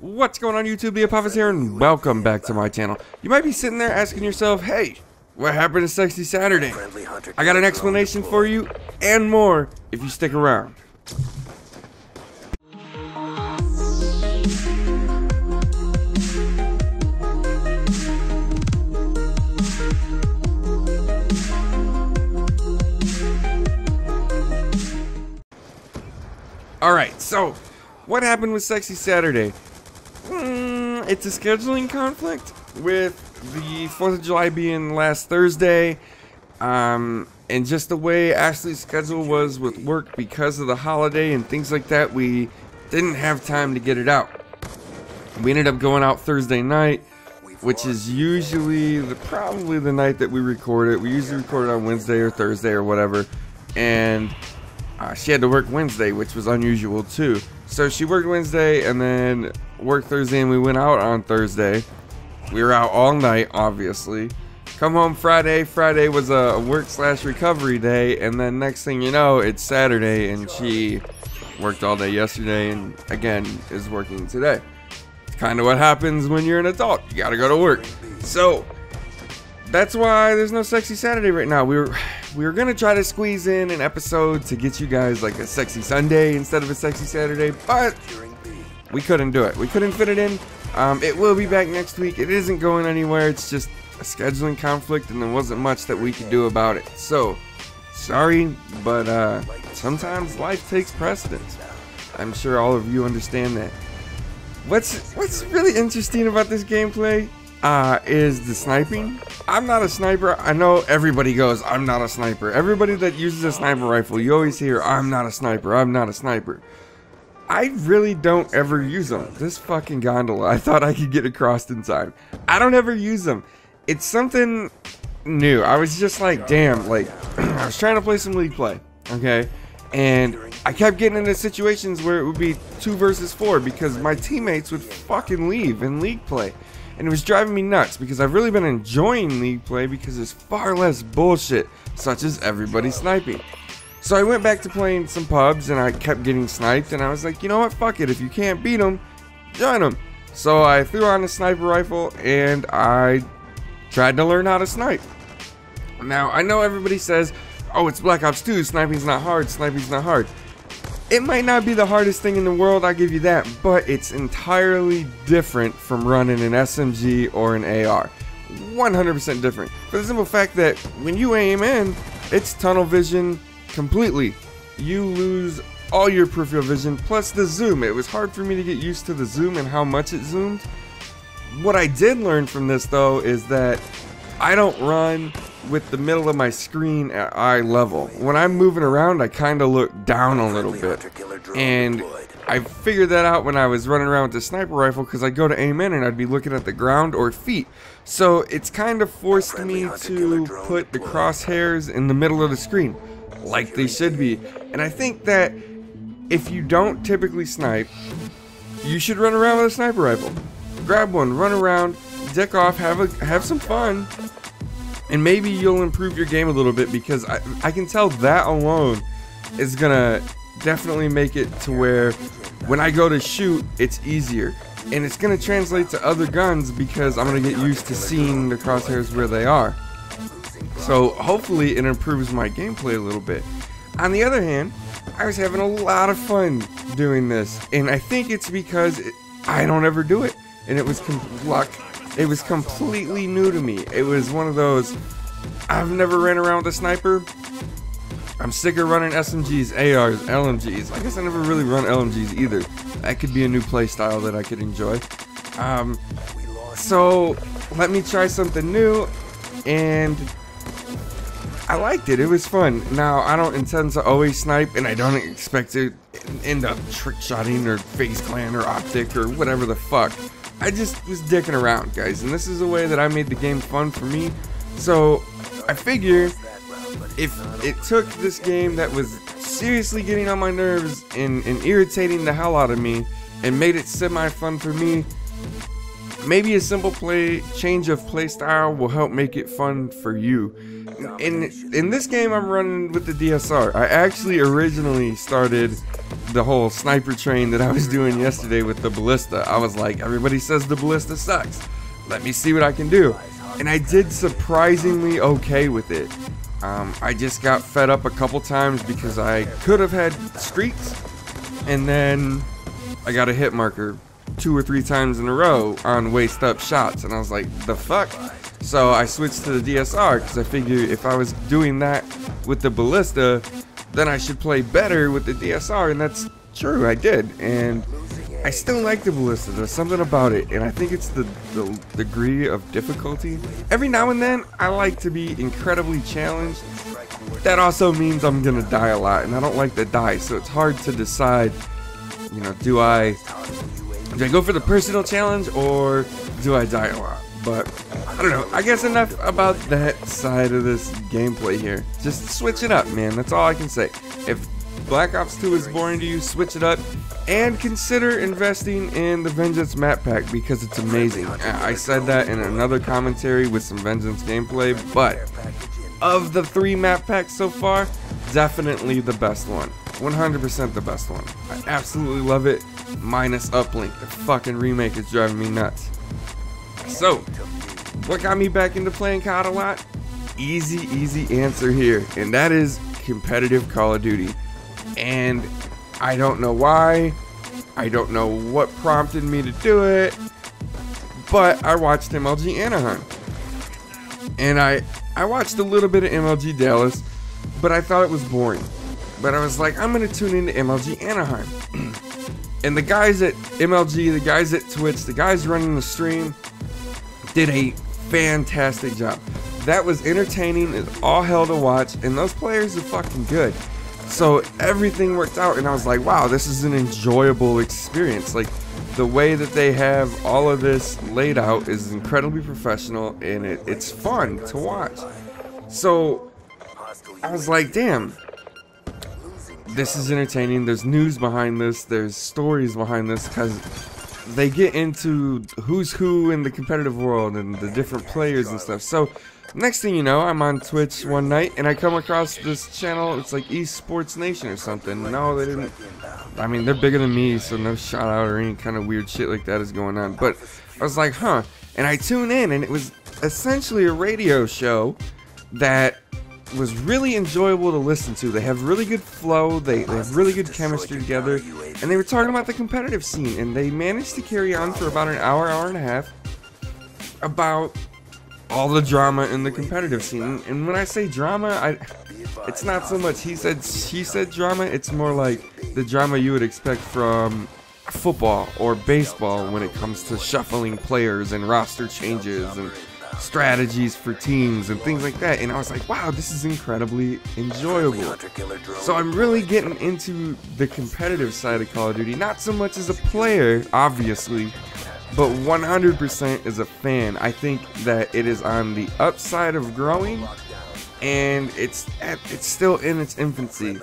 What's going on YouTube? The Apophis here and welcome back to my channel. You might be sitting there asking yourself, hey, what happened to Sexy Saturday? I got an explanation for you and more if you stick around. Alright, so what happened with Sexy Saturday? It's a scheduling conflict with the 4th of July being last Thursday, and just the way Ashley's schedule was with work because of the holiday and things like that, we didn't have time to get it out. We ended up going out Thursday night, which is usually probably the night that we record it. We usually record it on Wednesday or Thursday or whatever, and she had to work Wednesday, which was unusual too. So she worked Wednesday and then worked Thursday, and we went out on Thursday. We were out all night, obviously. Come home Friday. Friday was a work/recovery day, and then next thing you know, it's Saturday, and she worked all day yesterday and again is working today. It's kind of what happens when you're an adult. You gotta go to work. So that's why there's no Sexy Saturday right now. We were gonna try to squeeze in an episode to get you guys like a Sexy Sunday instead of a Sexy Saturday, but we couldn't do it. We couldn't fit it in. It will be back next week. It isn't going anywhere. It's just a scheduling conflict, and there wasn't much that we could do about it. So, sorry, but sometimes life takes precedence. I'm sure all of you understand that. What's really interesting about this gameplay is the sniping. I'm not a sniper. I know everybody goes, I'm not a sniper. Everybody that uses a sniper rifle, you always hear, I'm not a sniper, I'm not a sniper. I really don't ever use them. This fucking gondola, I thought I could get across in time. I don't ever use them. It's something new. I was just like, damn, like, I was trying to play some League play, okay? And I kept getting into situations where it would be 2 versus 4 because my teammates would fucking leave in League play. And it was driving me nuts because I've really been enjoying League play because there's far less bullshit, such as everybody sniping. So I went back to playing some pubs and I kept getting sniped, and I was like, you know what, fuck it, if you can't beat them, join them. So I threw on a sniper rifle and I tried to learn how to snipe. Now, I know everybody says, oh, it's Black Ops 2, sniping's not hard, sniping's not hard. It might not be the hardest thing in the world, I'll give you that, but it's entirely different from running an SMG or an AR. 100% different. For the simple fact that when you aim in, it's tunnel vision completely. You lose all your peripheral vision plus the zoom. It was hard for me to get used to the zoom and how much it zoomed. What I did learn from this though is that I don't run with the middle of my screen at eye level. When I'm moving around, I kind of look down a little bit, and I figured that out when I was running around with the sniper rifle, because I'd go to aim in and I'd be looking at the ground or feet. So it's kind of forced me to put the crosshairs in the middle of the screen like they should be. And I think that if you don't typically snipe, you should run around with a sniper rifle. Grab one, run around, dick off, have some fun, and maybe you'll improve your game a little bit, because I can tell that alone is gonna definitely make it to where when I go to shoot, it's easier. And it's gonna translate to other guns because I'm gonna get used to seeing the crosshairs where they are. So hopefully it improves my gameplay a little bit. On the other hand, I was having a lot of fun doing this, and I think it's because I don't ever do it, and it was luck. It was completely new to me. It was one of those, I've never ran around with a sniper. I'm sick of running SMGs, ARs, LMGs. I guess I never really run LMGs either. That could be a new play style that I could enjoy. So let me try something new, and I liked it. It was fun. Now, I don't intend to always snipe, and I don't expect to end up trick-shotting or face clan or optic or whatever the fuck. I just was dicking around, guys, and this is a way that I made the game fun for me. So I figure if it took this game that was seriously getting on my nerves and irritating the hell out of me and made it semi-fun for me, maybe a simple change of play style will help make it fun for you. In this game, I'm running with the DSR. I actually originally started the whole sniper train that I was doing yesterday with the ballista. I was like, everybody says the ballista sucks. Let me see what I can do. And I did surprisingly okay with it. I just got fed up a couple times because I could have had streaks, and then I got a hit marker 2 or 3 times in a row on waist up shots, and I was like, the fuck? So I switched to the DSR because I figured if I was doing that with the ballista, then I should play better with the DSR, and that's true, I did. And I still like the ballista. There's something about it, and I think it's the degree of difficulty. Every now and then, I like to be incredibly challenged. That also means I'm gonna die a lot, and I don't like to die, so it's hard to decide, you know, do I go for the personal challenge, or do I die a lot? But I don't know. I guess enough about that side of this gameplay here. Just switch it up, man. That's all I can say. If Black Ops 2 is boring to you, switch it up, and consider investing in the Vengeance map pack because it's amazing. I said that in another commentary with some Vengeance gameplay, but of the 3 map packs so far, definitely the best one. 100% the best one. I absolutely love it, minus Uplink. The fucking remake is driving me nuts. So, what got me back into playing CoD a lot? Easy answer here, and that is competitive Call of Duty. And I don't know why, I don't know what prompted me to do it, but I watched MLG Anaheim. And I watched a little bit of MLG Dallas, but I thought it was boring. But I was like, I'm going to tune into MLG Anaheim. And the guys at MLG, the guys at Twitch, the guys running the stream did a fantastic job. That was entertaining, it's all hell to watch, and those players are fucking good. So everything worked out, and I was like, wow, this is an enjoyable experience. Like, the way that they have all of this laid out is incredibly professional, and it's fun to watch. So I was like, damn, this is entertaining. There's news behind this, there's stories behind this, because they get into who's who in the competitive world and the different players and stuff. So next thing you know, I'm on Twitch one night and I come across this channel. It's like Esports Nation or something. No, they didn't. I mean, they're bigger than me, so no shout out or any kind of weird shit like that is going on. But I was like, huh. And I tune in, and it was essentially a radio show that was really enjoyable to listen to. They have really good flow, they have really good chemistry together, and they were talking about the competitive scene, and they managed to carry on for about an hour and a half about all the drama in the competitive scene. And when I say drama, it's not so much he said, she said drama, it's more like the drama you would expect from football or baseball when it comes to shuffling players and roster changes and strategies for teams and things like that. And I was like, wow, this is incredibly enjoyable. So I'm really getting into the competitive side of Call of Duty, not so much as a player, obviously, but 100% as a fan. I think that it is on the upside of growing, and it's still in its infancy.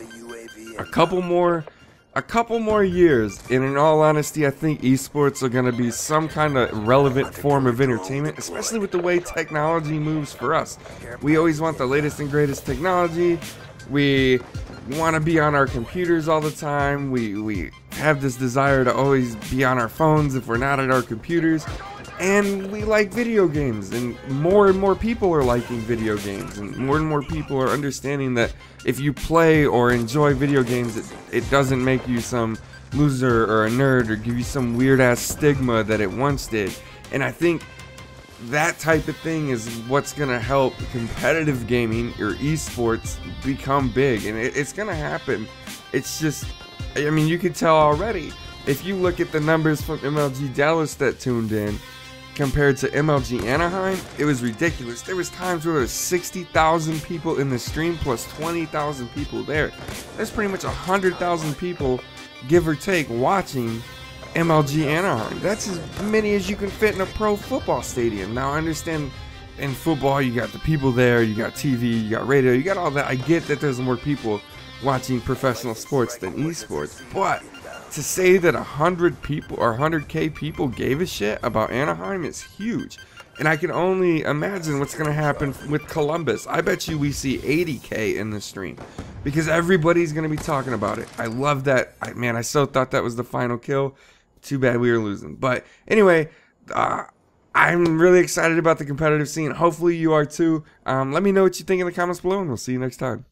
A couple more years, and in all honesty, I think esports are going to be some kind of relevant form of entertainment, especially with the way technology moves for us. We always want the latest and greatest technology. We want to be on our computers all the time. We have this desire to always be on our phones if we're not at our computers. And we like video games, and more people are liking video games, and more people are understanding that if you play or enjoy video games, it doesn't make you some loser or a nerd or give you some weird ass stigma that it once did. And I think that type of thing is what's gonna help competitive gaming or esports become big, and it's gonna happen. It's just, I mean, you can tell already if you look at the numbers from MLG Dallas that tuned in compared to MLG Anaheim. It was ridiculous. There was times where there was 60,000 people in the stream plus 20,000 people there. There's pretty much 100,000 people, give or take, watching MLG Anaheim. That's as many as you can fit in a pro football stadium. Now I understand in football you got the people there, you got TV, you got radio, you got all that. I get that there's more people watching professional sports than esports, but to say that 100 people or 100K people gave a shit about Anaheim is huge. And I can only imagine what's going to happen with Columbus. I bet you we see 80K in this stream because everybody's going to be talking about it. I love that. Man, I so thought that was the final kill. Too bad we were losing. But anyway, I'm really excited about the competitive scene. Hopefully you are too. Let me know what you think in the comments below, and we'll see you next time.